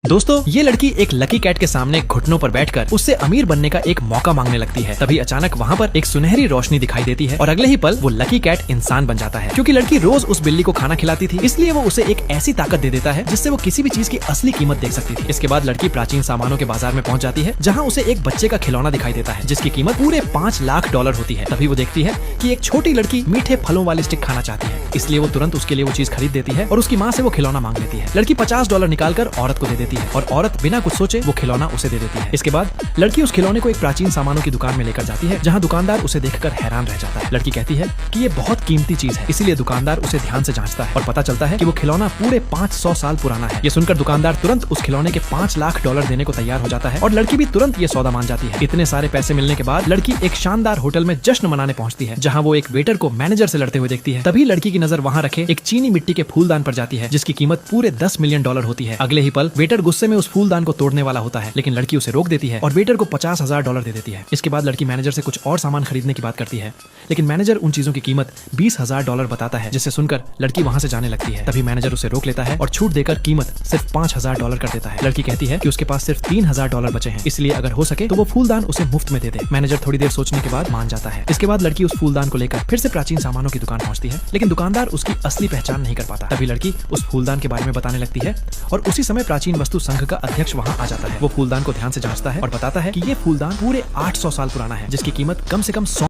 दोस्तों, ये लड़की एक लकी कैट के सामने घुटनों पर बैठकर उससे अमीर बनने का एक मौका मांगने लगती है। तभी अचानक वहाँ पर एक सुनहरी रोशनी दिखाई देती है और अगले ही पल वो लकी कैट इंसान बन जाता है। क्योंकि लड़की रोज उस बिल्ली को खाना खिलाती थी, इसलिए वो उसे एक ऐसी ताकत दे देता है जिससे वो किसी भी चीज की असली कीमत देख सकती थी। इसके बाद लड़की प्राचीन सामानों के बाजार में पहुंच जाती है, जहाँ उसे एक बच्चे का खिलौना दिखाई देता है जिसकी कीमत पूरे $5 लाख होती है। तभी वो देखती है कि एक छोटी लड़की मीठे फलों वाली स्टिक खाना चाहती है, इसलिए वो तुरंत उसके लिए वो चीज खरीद देती है और उसकी माँ से वो खिलौना मांग लेती है। लड़की $50 निकालकर औरत को दे देती है और औरत बिना कुछ सोचे वो खिलौना उसे दे देती है। इसके बाद लड़की उस खिलौने को एक प्राचीन सामानों की दुकान में लेकर जाती है, जहाँ दुकानदार उसे देखकर हैरान रह जाता है। लड़की कहती है कि ये बहुत कीमती चीज है, इसीलिए दुकानदार उसे ध्यान से जांचता है और पता चलता है कि वो खिलौना पूरे 500 साल पुराना है। ये सुनकर दुकानदार तुरंत उस खिलौने के $5 लाख देने को तैयार हो जाता है और लड़की भी तुरंत ये सौदा मान जाती है। इतने सारे पैसे मिलने के बाद लड़की एक शानदार होटल में जश्न मनाने पहुंचती है, जहाँ वो एक वेटर को मैनेजर से लड़ते हुए देखती है। तभी लड़की की नजर वहाँ रखे एक चीनी मिट्टी के फूलदान पर जाती है, जिसकी कीमत पूरे $10 मिलियन होती है। अगले ही पल वेटर गुस्से में उस फूलदान को तोड़ने वाला होता है, लेकिन लड़की उसे रोक देती है और वेटर को $50,000 दे देती है। इसके बाद लड़की मैनेजर से कुछ और सामान खरीदने की बात करती है, लेकिन मैनेजर उन चीजों की कीमत $20,000 बताता है, जिससे सुनकर लड़की वहाँ से जाने लगती है। तभी मैनेजर उसे रोक लेता है और छूट देकर कीमत सिर्फ $5,000 कर देता है। लड़की कहती है कि उसके पास सिर्फ $3,000 बचे हैं, इसलिए अगर हो सके तो वो फूलदान उसे मुफ्त में दे दे। मैनेजर थोड़ी देर सोचने के बाद मान जाता है। इसके बाद लड़की उस फूलदान को लेकर फिर से प्राचीन सामानों की दुकान पहुंचती है, लेकिन दुकानदार उसकी असली पहचान नहीं कर पाता। तभी लड़की उस फूलदान के बारे में बताने लगती है और उसी समय प्राचीन वस्तु संघ का अध्यक्ष वहाँ आ जाता है। वो फूलदान को ध्यान से जांचता है और बताता है कि ये फूलदान पूरे 800 साल पुराना है, जिसकी कीमत कम से कम 100